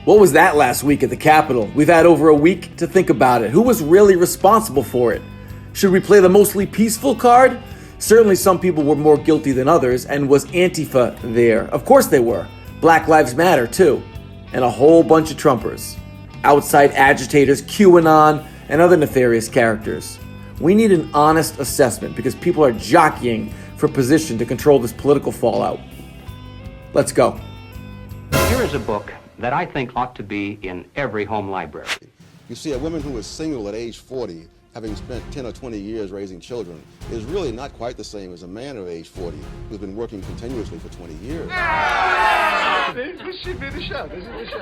What was that last week at the Capitol? We've had over a week to think about it. Who was really responsible for it? Should we play the mostly peaceful card? Certainly some people were more guilty than others, and was Antifa there? Of course they were. Black Lives Matter too. And a whole bunch of Trumpers. Outside agitators, QAnon, and other nefarious characters. We need an honest assessment because people are jockeying for position to control this political fallout. Let's go. Here is a book that I think ought to be in every home library. You see, a woman who is single at age 40, having spent 10 or 20 years raising children, is really not quite the same as a man of age 40 who's been working continuously for 20 years. This should be the show. This is the show.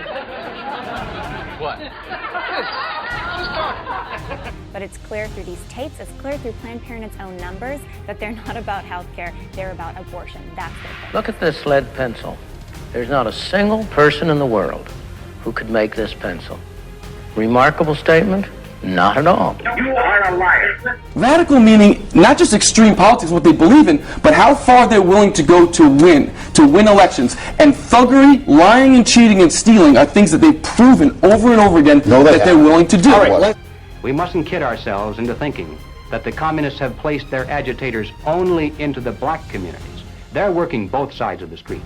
What? Just talk. But it's clear through these tapes, it's clear through Planned Parenthood's own numbers that they're not about health care, they're about abortion. That's their thing. Look at this lead pencil. There's not a single person in the world who could make this pencil. Remarkable statement? Not at all. You are a liar. Radical meaning not just extreme politics, what they believe in, but how far they're willing to go to win elections. And thuggery, lying and cheating and stealing are things that they've proven over and over again that they're willing to do. All right, we mustn't kid ourselves into thinking that the communists have placed their agitators only into the black communities. They're working both sides of the street.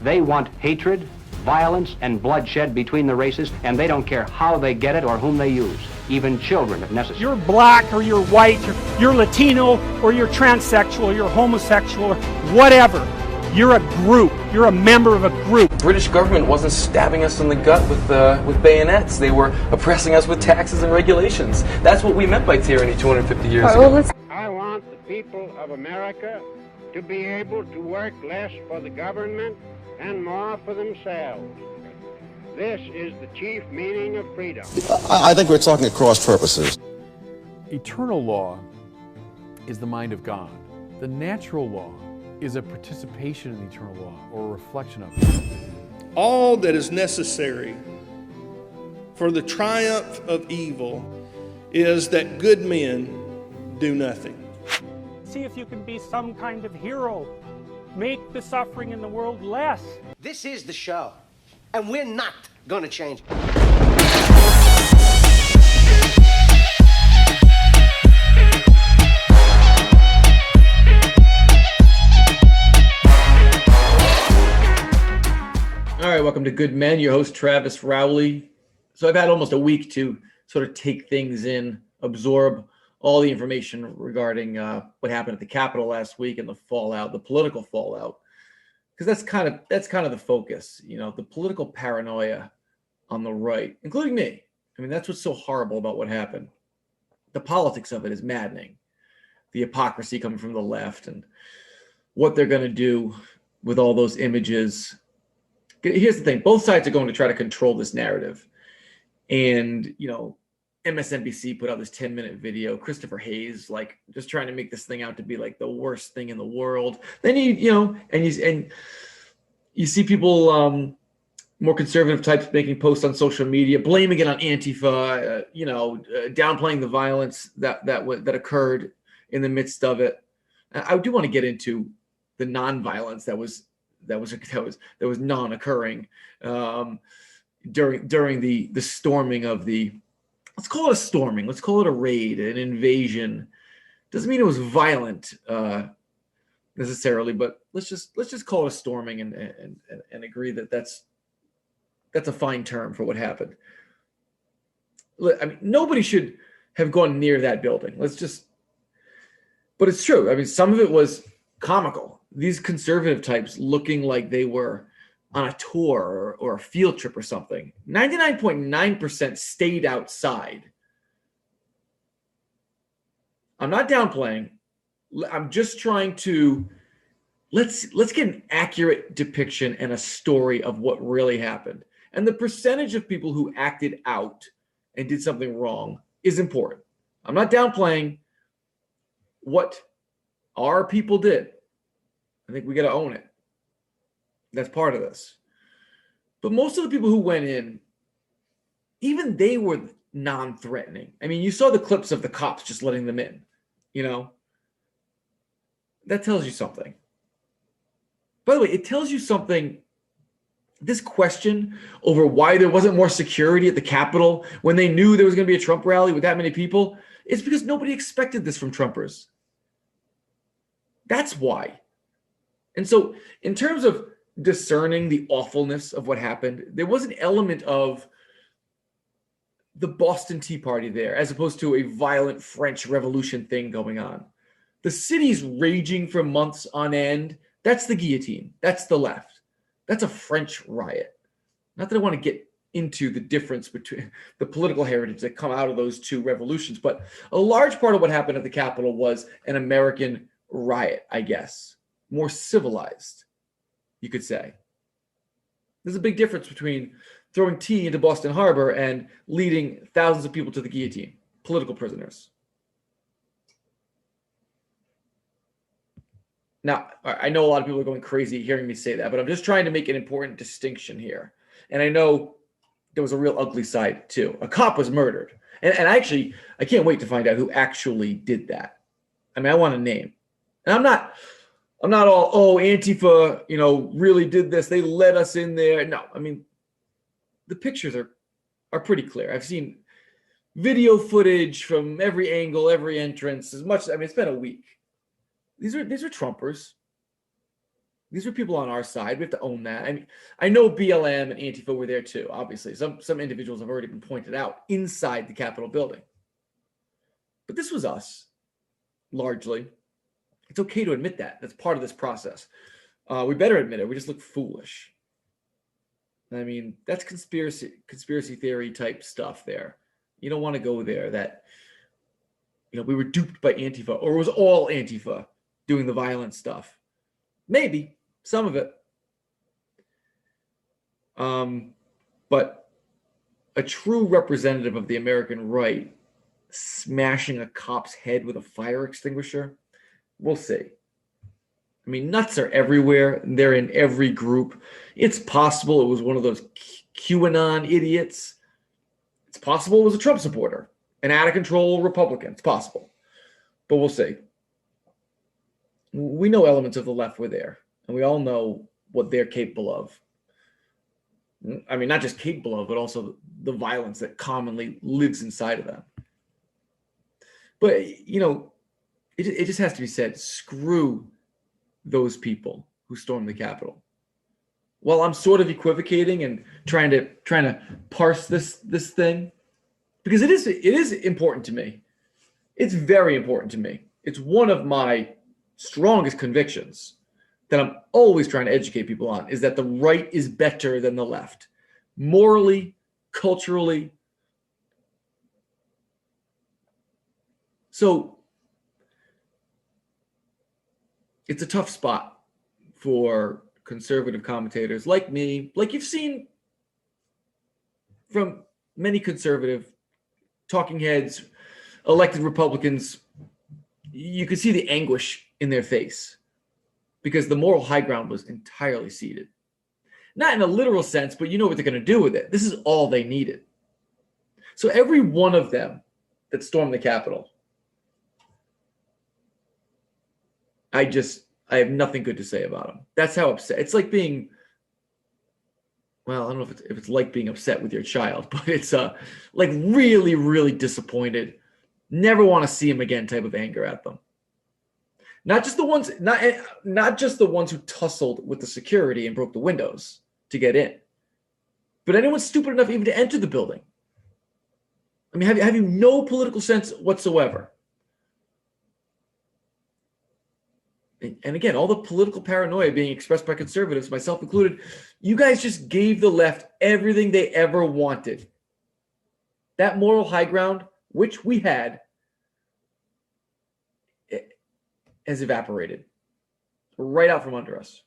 They want hatred, violence, and bloodshed between the races, and they don't care how they get it or whom they use, even children if necessary. You're black or you're white, you're Latino or you're transsexual, you're homosexual, or whatever. You're a group. You're a member of a group. British government wasn't stabbing us in the gut with bayonets. They were oppressing us with taxes and regulations. That's what we meant by tyranny 250 years ago. I want the people of America to be able to work less for the government and more for themselves. This is the chief meaning of freedom. I think we're talking at cross purposes. Eternal law is the mind of God. The natural law is a participation in the eternal law or a reflection of it. All that is necessary for the triumph of evil is that good men do nothing. See if you can be some kind of hero. Make the suffering in the world less. This is the show, and we're not going to change it. All right, welcome to Good Men. Your host, Travis Rowley. So I've had almost a week to sort of take things in, absorb all the information regarding what happened at the Capitol last week and the fallout, the political fallout, because that's kind of the focus, you know, the political paranoia on the right, including me. I mean, that's what's so horrible about what happened. The politics of it is maddening. The hypocrisy coming from the left and what they're going to do with all those images. Here's the thing. Both sides are going to try to control this narrative. And, you know, MSNBC put out this 10-minute video. Christopher Hayes, like, just trying to make this thing out to be like the worst thing in the world. Then you see people, more conservative types making posts on social media, blaming it on Antifa, downplaying the violence that occurred in the midst of it. I do want to get into the non-violence that was non-occurring during the storming of the. Let's call it a storming. Let's call it a raid, an invasion. Doesn't mean it was violent necessarily, but let's just call it a storming and agree that that's a fine term for what happened. I mean, nobody should have gone near that building. But it's true. I mean, some of it was comical. These conservative types looking like they were on a tour or a field trip or something. 99.9% stayed outside. I'm not downplaying. I'm just trying to let's get an accurate depiction and a story of what really happened. And the percentage of people who acted out and did something wrong is important. I'm not downplaying what our people did. I think we got to own it. That's part of this. But most of the people who went in, even they were non-threatening. I mean, you saw the clips of the cops just letting them in, you know? That tells you something. By the way, it tells you something this question over why there wasn't more security at the Capitol when they knew there was going to be a Trump rally with that many people, it's because nobody expected this from Trumpers. That's why. And so in terms of discerning the awfulness of what happened, there was an element of the Boston Tea Party there, as opposed to a violent French Revolution thing going on. The city's raging for months on end. That's the guillotine. That's the left. That's a French riot. Not that I want to get into the difference between the political heritage that come out of those two revolutions, but a large part of what happened at the Capitol was an American riot, I guess. More civilized, you could say. There's a big difference between throwing tea into Boston Harbor and leading thousands of people to the guillotine, political prisoners. Now, I know a lot of people are going crazy hearing me say that, but I'm just trying to make an important distinction here. And I know there was a real ugly side too. A cop was murdered. And I can't wait to find out who actually did that. I mean, I want a name. And I'm not all, Antifa, really did this. They let us in there. No, I mean, the pictures are pretty clear. I've seen video footage from every angle, every entrance, it's been a week. These are Trumpers. These are people on our side. We have to own that. I mean, I know BLM and Antifa were there too, obviously. Some individuals have already been pointed out inside the Capitol building. But this was us, largely. It's okay to admit that. That's part of this process. We better admit it. We just look foolish. I mean, that's conspiracy theory type stuff there. You don't want to go there that, we were duped by Antifa, or it was all Antifa doing the violent stuff. Maybe some of it. But a true representative of the American right smashing a cop's head with a fire extinguisher, we'll see. I mean, nuts are everywhere. They're in every group. It's possible it was one of those QAnon idiots. It's possible it was a Trump supporter, an out-of-control Republican. It's possible. But we'll see. We know elements of the left were there, and we all know what they're capable of. I mean, not just capable of, but also the violence that commonly lives inside of them. But, it just has to be said, screw those people who stormed the Capitol. While I'm sort of equivocating and trying to parse this thing, because it is important to me. It's very important to me. It's one of my strongest convictions that I'm always trying to educate people on, is that the right is better than the left. Morally, culturally. So it's a tough spot for conservative commentators like me, like you've seen from many conservative talking heads, elected Republicans. You could see the anguish in their face because the moral high ground was entirely ceded. Not in a literal sense, but you know what they're going to do with it. This is all they needed. So every one of them that stormed the Capitol, I have nothing good to say about them. That's how upset. It's like being, well, I don't know if it's like being upset with your child, but it's like really, really disappointed. Never want to see them again type of anger at them. Not just the ones, not just the ones who tussled with the security and broke the windows to get in, but anyone stupid enough even to enter the building. I mean, have you no political sense whatsoever? And again, all the political paranoia being expressed by conservatives, myself included, you guys just gave the left everything they ever wanted. That moral high ground, which we had, has evaporated right out from under us.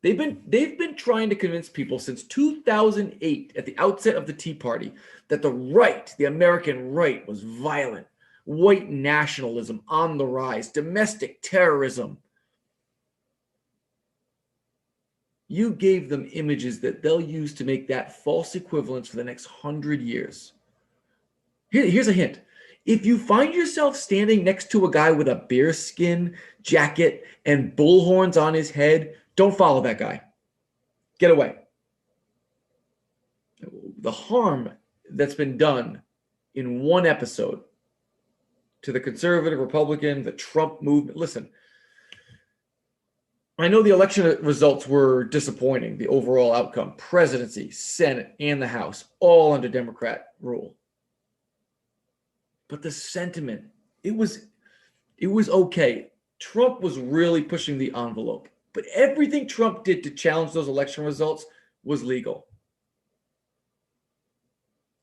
They've been trying to convince people since 2008, at the outset of the Tea Party, that the right, the American right, was violent, white nationalism on the rise, domestic terrorism. You gave them images that they'll use to make that false equivalence for the next 100 years. Here's a hint. If you find yourself standing next to a guy with a bearskin jacket and bullhorns on his head, don't follow that guy. Get away. the harm that's been done in one episode to the conservative, Republican, the Trump movement. Listen, I know the election results were disappointing, the overall outcome, presidency, Senate, and the House, all under Democrat rule. But the sentiment, it was okay. Trump was really pushing the envelope, but everything Trump did to challenge those election results was legal.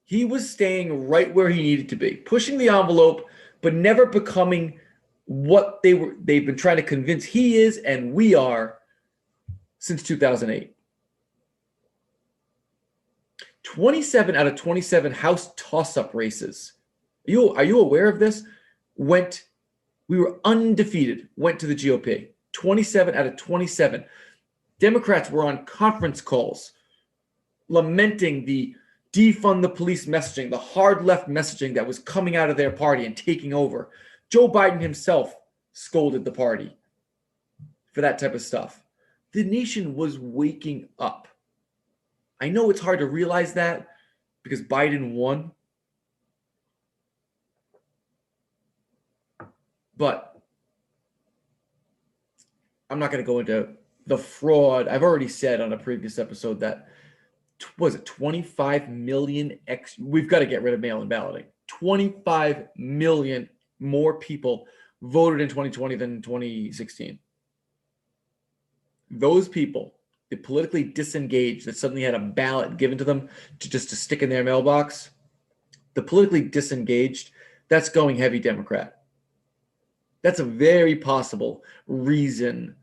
He was staying right where he needed to be, pushing the envelope, but never becoming what they've been trying to convince he is and we are since 2008. 27 out of 27 House toss-up races. Are you aware of this? We were undefeated, went to the GOP. 27 out of 27. Democrats were on conference calls lamenting the defund the police messaging, the hard left messaging that was coming out of their party and taking over. Joe Biden himself scolded the party for that type of stuff. The nation was waking up. I know it's hard to realize that because Biden won. But I'm not going to go into the fraud. I've already said on a previous episode that, was it 25 million we've got to get rid of mail-in balloting. 25 million more people voted in 2020 than in 2016. Those people, the politically disengaged that suddenly had a ballot given to them to stick in their mailbox, the politically disengaged, that's going heavy Democrat. That's a very possible reason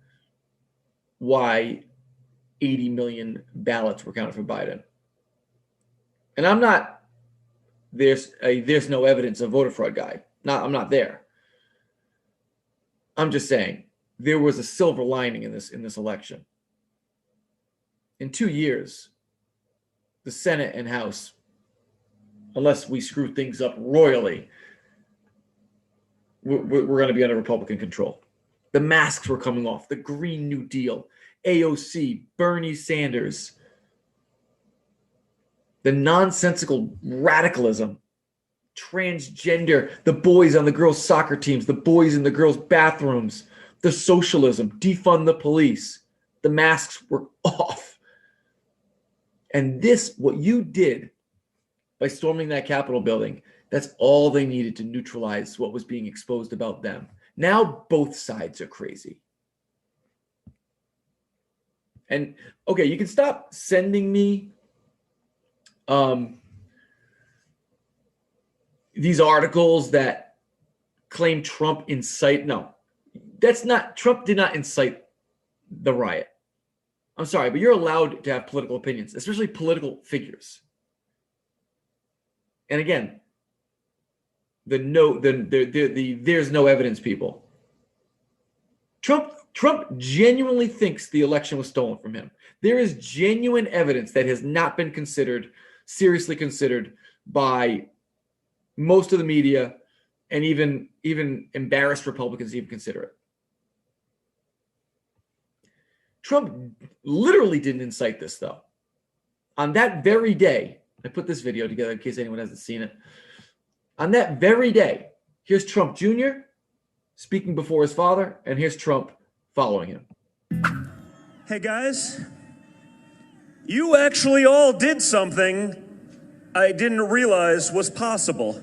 why 80 million ballots were counted for Biden. And I'm not, there's no evidence of voter fraud guy. I'm not there. I'm just saying there was a silver lining in this election. In 2 years, the Senate and House, unless we screw things up royally, we're going to be under Republican control. The masks were coming off. The Green New Deal, AOC, Bernie Sanders, the nonsensical radicalism, transgender, the boys on the girls' soccer teams, the boys in the girls' bathrooms, the socialism, defund the police. The masks were off. And this, what you did by storming that Capitol building, that's all they needed to neutralize what was being exposed about them. Now both sides are crazy. And okay, you can stop sending me these articles that claim Trump incite. No, that's not, Trump did not incite the riot. I'm sorry, but you're allowed to have political opinions, especially political figures. And again, there's no evidence, people. Trump genuinely thinks the election was stolen from him. There is genuine evidence that has not been seriously considered by most of the media, and even embarrassed Republicans to even consider it. Trump literally didn't incite this, though. On that very day, I put this video together in case anyone hasn't seen it. On that very day, here's Trump Jr. speaking before his father, and here's Trump following him. Hey guys, you actually all did something I didn't realize was possible.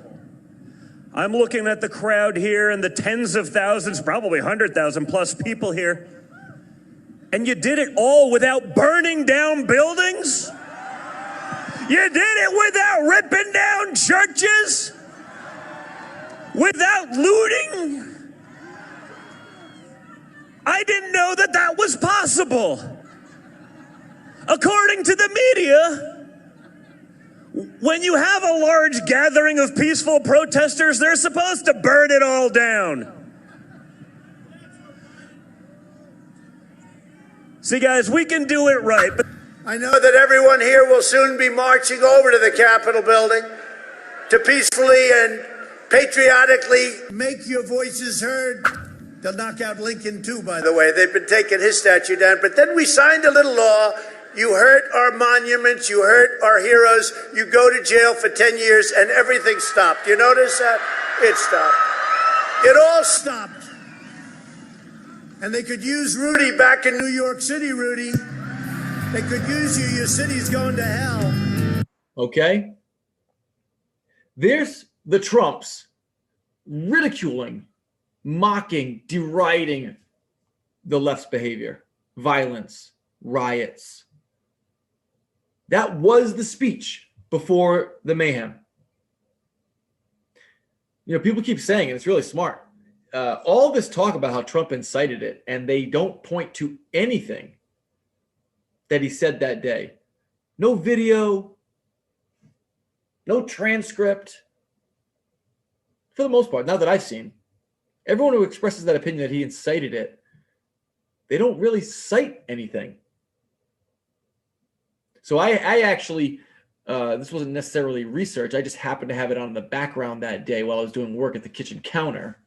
I'm looking at the crowd here and the tens of thousands, probably 100,000 plus people here, and you did it all without burning down buildings? You did it without ripping down churches? Without looting? I didn't know that that was possible. According to the media, when you have a large gathering of peaceful protesters, they're supposed to burn it all down. See, guys, we can do it right. But I know that everyone here will soon be marching over to the Capitol building to peacefully and patriotically make your voices heard. They'll knock out Lincoln, too, by the way. They've been taking his statue down. But then we signed a little law You hurt our monuments, you hurt our heroes, you go to jail for 10 years and everything stopped. You notice that? It stopped. It all stopped. And they could use Rudy back in New York City, Rudy. They could use you. Your city's going to hell. Okay? There's the Trumps ridiculing, mocking, deriding the left's behavior, violence, riots. That was the speech before the mayhem. You know, people keep saying, and it's really smart, all this talk about how Trump incited it, and they don't point to anything that he said that day. No video, no transcript. For the most part, not that I've seen. Everyone who expresses that opinion that he incited it, they don't really cite anything. So I actually, this wasn't necessarily research. I just happened to have it on the background that day while I was doing work at the kitchen counter.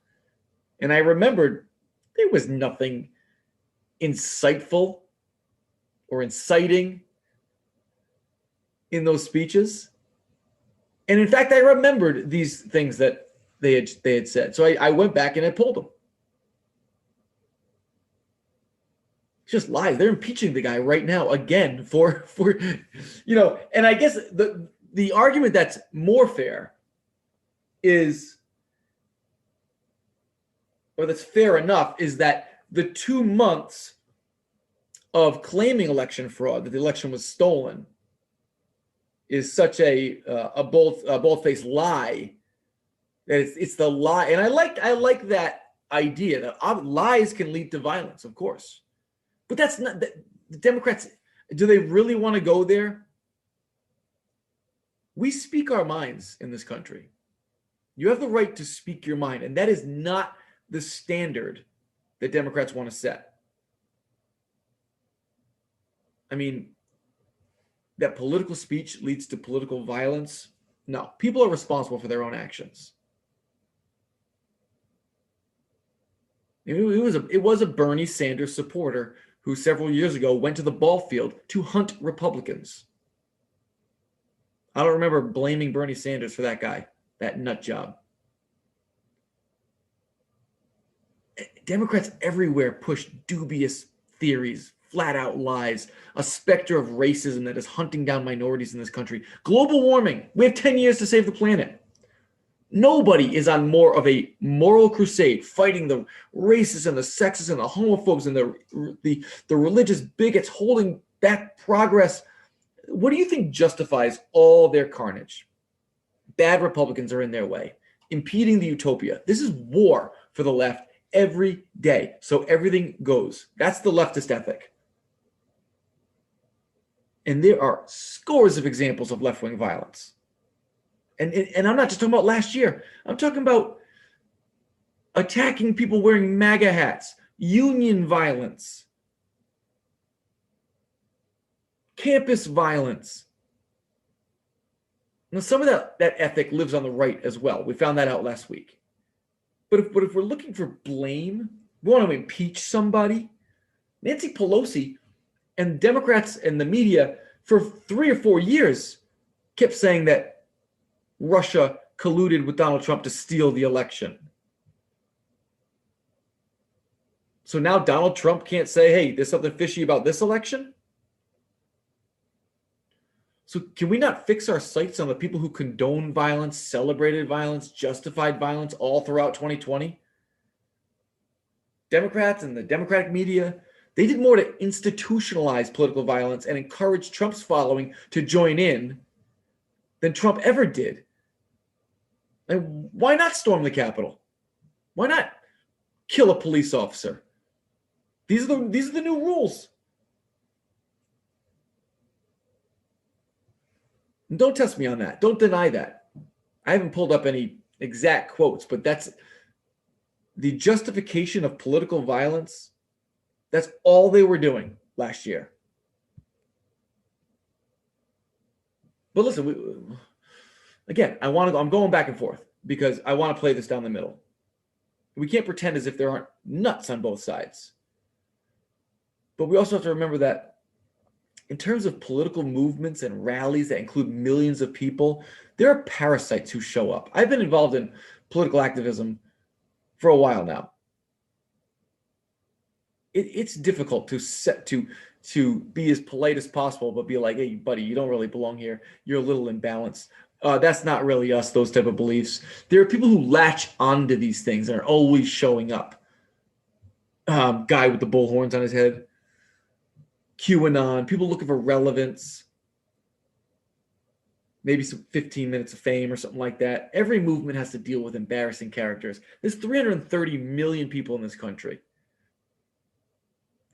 And I remembered there was nothing insightful or inciting in those speeches. And in fact, I remembered these things that they had said. So I went back and I pulled them. It's just lies. They're impeaching the guy right now again for you know, and I guess the argument that's more fair is, or that's fair enough, is that the 2 months of claiming election fraud, that the election was stolen, is such a bold-faced lie that it's the lie. And I like that idea that lies can lead to violence, of course. But that's not the Democrats. Do they really want to go there? We speak our minds in this country. You have the right to speak your mind, and that is not the standard that Democrats want to set. I mean, that political speech leads to political violence. No, people are responsible for their own actions. It was a Bernie Sanders supporter who several years ago went to the ball field to hunt Republicans. I don't remember blaming Bernie Sanders for that guy, that nut job. Democrats everywhere push dubious theories, flat out lies, a specter of racism that is hunting down minorities in this country. Global warming. We have 10 years to save the planet. Nobody is on more of a moral crusade fighting the racists and the sexists and the homophobes and the religious bigots holding back progress. What do you think justifies all their carnage? Bad Republicans are in their way, impeding the utopia. This is war for the left every day. So everything goes. That's the leftist ethic. And there are scores of examples of left-wing violence. And I'm not just talking about last year. I'm talking about attacking people wearing MAGA hats, union violence, campus violence. Now, some of that ethic lives on the right as well. We found that out last week. But if we're looking for blame, we want to impeach somebody. Nancy Pelosi and Democrats and the media for 3 or 4 years kept saying that Russia colluded with Donald Trump to steal the election. So now Donald Trump can't say, hey, there's something fishy about this election? So can we not fix our sights on the people who condone violence, celebrated violence, justified violence all throughout 2020? Democrats and the Democratic media, they did more to institutionalize political violence and encourage Trump's following to join in than Trump ever did. And why not storm the Capitol? Why not kill a police officer? These are the new rules. And don't test me on that. Don't deny that. I haven't pulled up any exact quotes, but that's the justification of political violence. That's all they were doing last year. But listen, again, I'm going back and forth because I want to play this down the middle. We can't pretend as if there aren't nuts on both sides. But we also have to remember that in terms of political movements and rallies that include millions of people, there are parasites who show up. I've been involved in political activism for a while now. It's difficult to be as polite as possible, but be like, hey, buddy, you don't really belong here. You're a little imbalanced. That's not really us, those type of beliefs. There are people who latch onto these things and are always showing up. Guy with the bull horns on his head. QAnon, people looking for relevance. Maybe some 15 minutes of fame or something like that. Every movement has to deal with embarrassing characters. There's 330 million people in this country.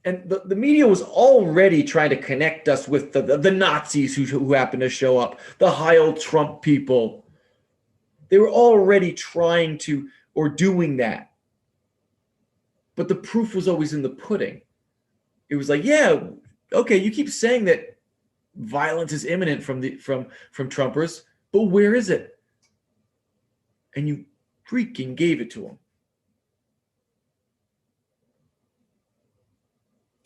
And the media was already trying to connect us with the Nazis who happened to show up, the Heil Trump people. They were already trying to, or doing that. But the proof was always in the pudding. It was like, yeah, okay, you keep saying that violence is imminent from Trumpers, but where is it? And you freaking gave it to them.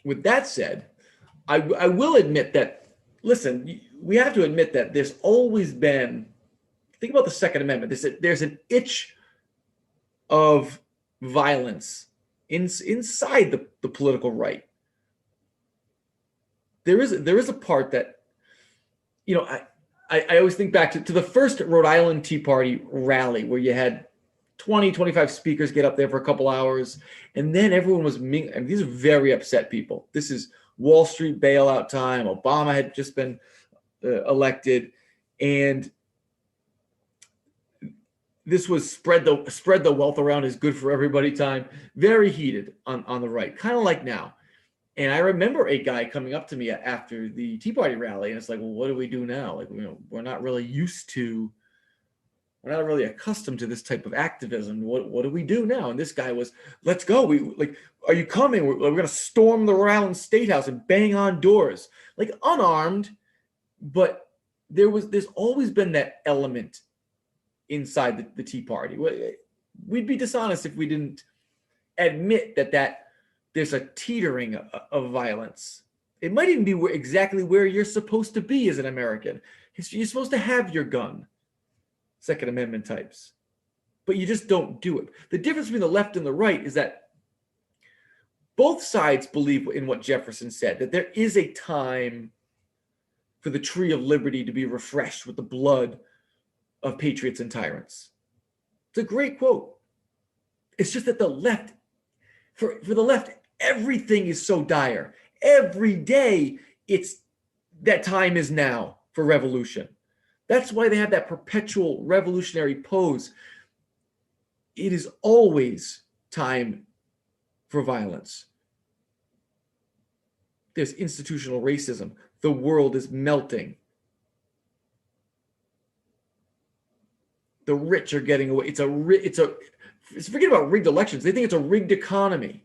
With that said, I will admit that, listen, we have to admit that there's always been, think about the Second Amendment, there's an itch of violence inside the political right. There is a part that, you know, I always think back to the first Rhode Island Tea Party rally where you had 20, 25 speakers get up there for a couple hours, and then everyone was and these are very upset people. This is Wall Street bailout time. Obama had just been elected, and this was spread the wealth around is good for everybody time. Very heated on the right, kind of like now. And I remember a guy coming up to me after the Tea Party rally, and it's like, well, what do we do now? Like, we're not really we're not really accustomed to this type of activism. What do we do now? And this guy was, let's go. Are you coming? We're going to storm the Rhode Island State House and bang on doors, like unarmed. But there's always been that element inside the Tea Party. We'd be dishonest if we didn't admit that there's a teetering of violence. It might even be exactly where you're supposed to be as an American. You're supposed to have your gun. Second Amendment types, but you just don't do it. The difference between the left and the right is that both sides believe in what Jefferson said, that there is a time for the tree of liberty to be refreshed with the blood of patriots and tyrants. It's a great quote. It's just that the left, for the left, everything is so dire. Every day, it's that time is now for revolution. That's why they have that perpetual revolutionary pose. It is always time for violence. There's institutional racism. The world is melting. The rich are getting away. Forget about rigged elections. They think it's a rigged economy.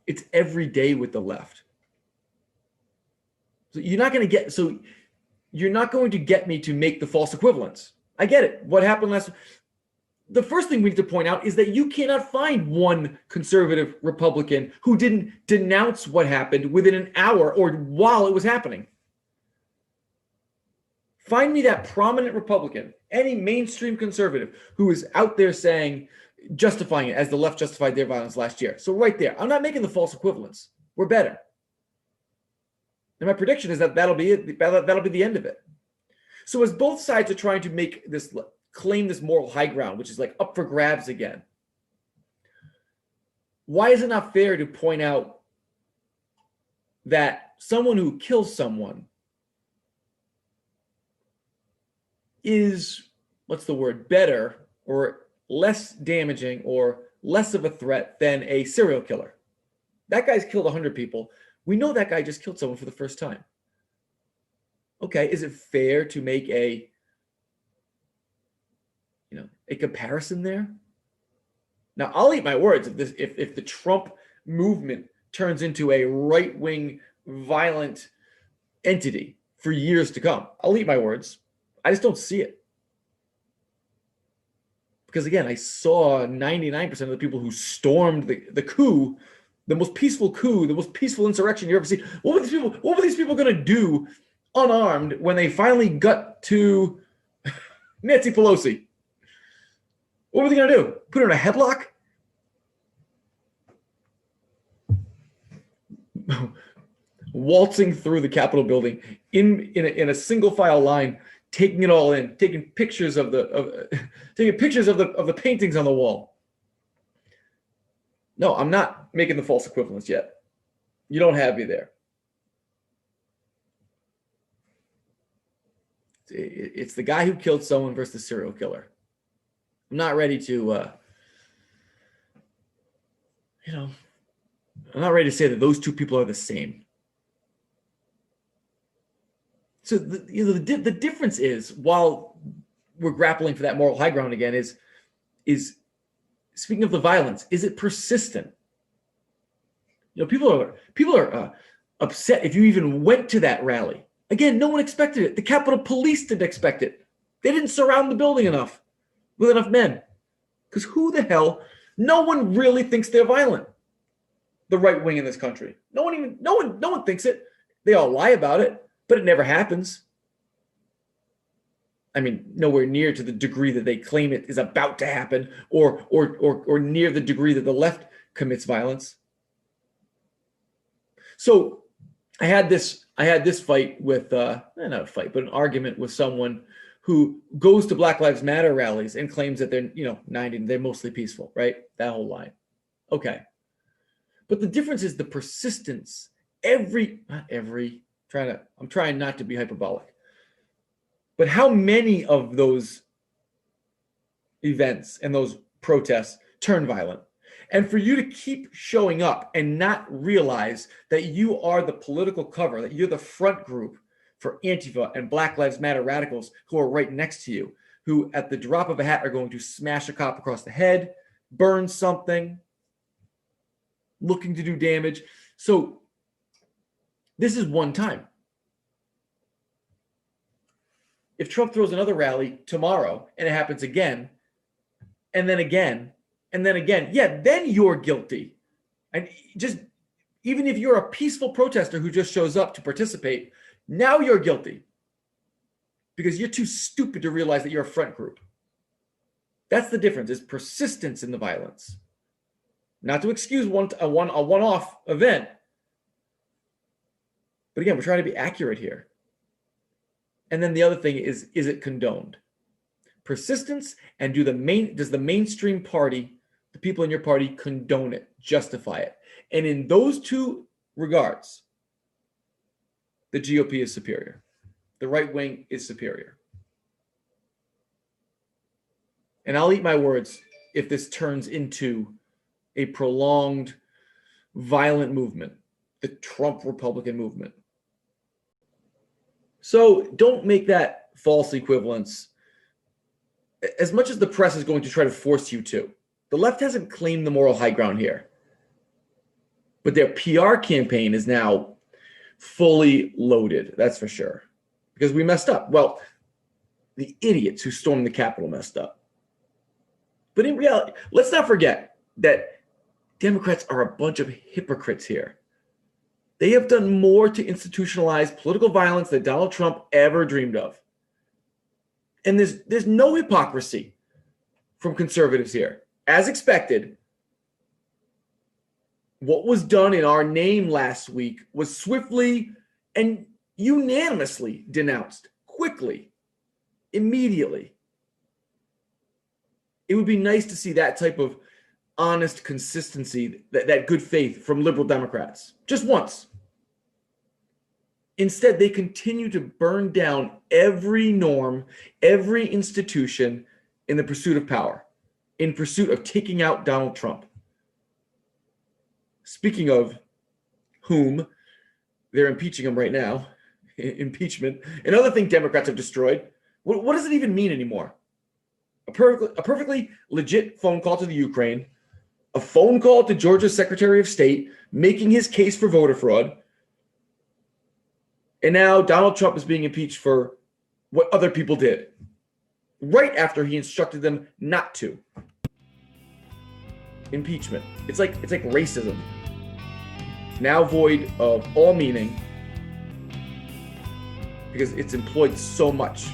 It's every day with the left. So you're not going to get me to make the false equivalence. I get it. What happened the first thing we need to point out is that you cannot find one conservative Republican who didn't denounce what happened within an hour or while it was happening. Find me that prominent Republican, any mainstream conservative who is out there justifying it as the left justified their violence last year. So right there, I'm not making the false equivalence. We're better. And my prediction is that that'll be it. That'll be the end of it. So as both sides are trying to claim this moral high ground, which is like up for grabs again, why is it not fair to point out that someone who kills someone is, better or less damaging or less of a threat than a serial killer? That guy's killed 100 people. We know that guy just killed someone for the first time. Okay, is it fair to make a comparison there? Now, I'll eat my words if the Trump movement turns into a right-wing violent entity for years to come. I'll eat my words. I just don't see it. Because again, I saw 99% of the people who stormed the coup the most peaceful coup, the most peaceful insurrection you ever see. What were these people going to do unarmed when they finally got to Nancy Pelosi? What were they going to do? Put her in a headlock? Waltzing through the Capitol building in a single file line, taking it all in, taking pictures of the paintings on the wall. No, I'm not making the false equivalence yet. You don't have me there. It's the guy who killed someone versus the serial killer. I'm not ready to, I'm not ready to say that those two people are the same. So the difference is, while we're grappling for that moral high ground again, is speaking of the violence, is it persistent? People are upset if you even went to that rally. Again, no one expected it. The Capitol Police didn't expect it. They didn't surround the building enough with enough men. Because who the hell? No one really thinks they're violent. The right wing in this country. No one thinks it. They all lie about it, but it never happens. I mean, nowhere near to the degree that they claim it is about to happen, or near the degree that the left commits violence. So I had this fight with not a fight, but an argument with someone who goes to Black Lives Matter rallies and claims that they're mostly peaceful, right? That whole line. Okay. But the difference is the persistence. I'm trying not to be hyperbolic. But how many of those events and those protests turn violent? And for you to keep showing up and not realize that you are the political cover, that you're the front group for Antifa and Black Lives Matter radicals who are right next to you, who at the drop of a hat are going to smash a cop across the head, burn something, looking to do damage. So this is one time. If Trump throws another rally tomorrow and it happens again, and then again, and then again, then you're guilty. And just, even if you're a peaceful protester who just shows up to participate, now you're guilty because you're too stupid to realize that you're a front group. That's the difference, is persistence in the violence. Not to excuse a one-off event. But again, we're trying to be accurate here. And then the other thing is it condoned? Persistence, and does the mainstream party, the people in your party, condone it, justify it? And in those two regards, the GOP is superior. The right wing is superior. And I'll eat my words if this turns into a prolonged, violent movement, the Trump Republican movement. So don't make that false equivalence. As much as the press is going to try to force you to, the left hasn't claimed the moral high ground here. But their PR campaign is now fully loaded, that's for sure. Because we messed up. Well, the idiots who stormed the Capitol messed up. But in reality, let's not forget that Democrats are a bunch of hypocrites here. They have done more to institutionalize political violence than Donald Trump ever dreamed of. And there's no hypocrisy from conservatives here. As expected, what was done in our name last week was swiftly and unanimously denounced, quickly, immediately. It would be nice to see that type of honest consistency, that good faith from liberal Democrats, just once. Instead, they continue to burn down every norm, every institution in the pursuit of power, in pursuit of taking out Donald Trump. Speaking of whom, they're impeaching him right now. Impeachment. Another thing Democrats have destroyed. What does it even mean anymore? A perfectly legit phone call to the Ukraine, a phone call to Georgia's Secretary of State, making his case for voter fraud. And now Donald Trump is being impeached for what other people did, right after he instructed them not to. Impeachment. It's like racism. now void of all meaning because it's employed so much.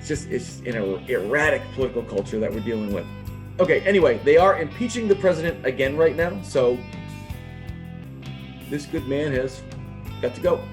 It's in an erratic political culture that we're dealing with. Okay, anyway, they are impeaching the president again right now, so this good man has got to go.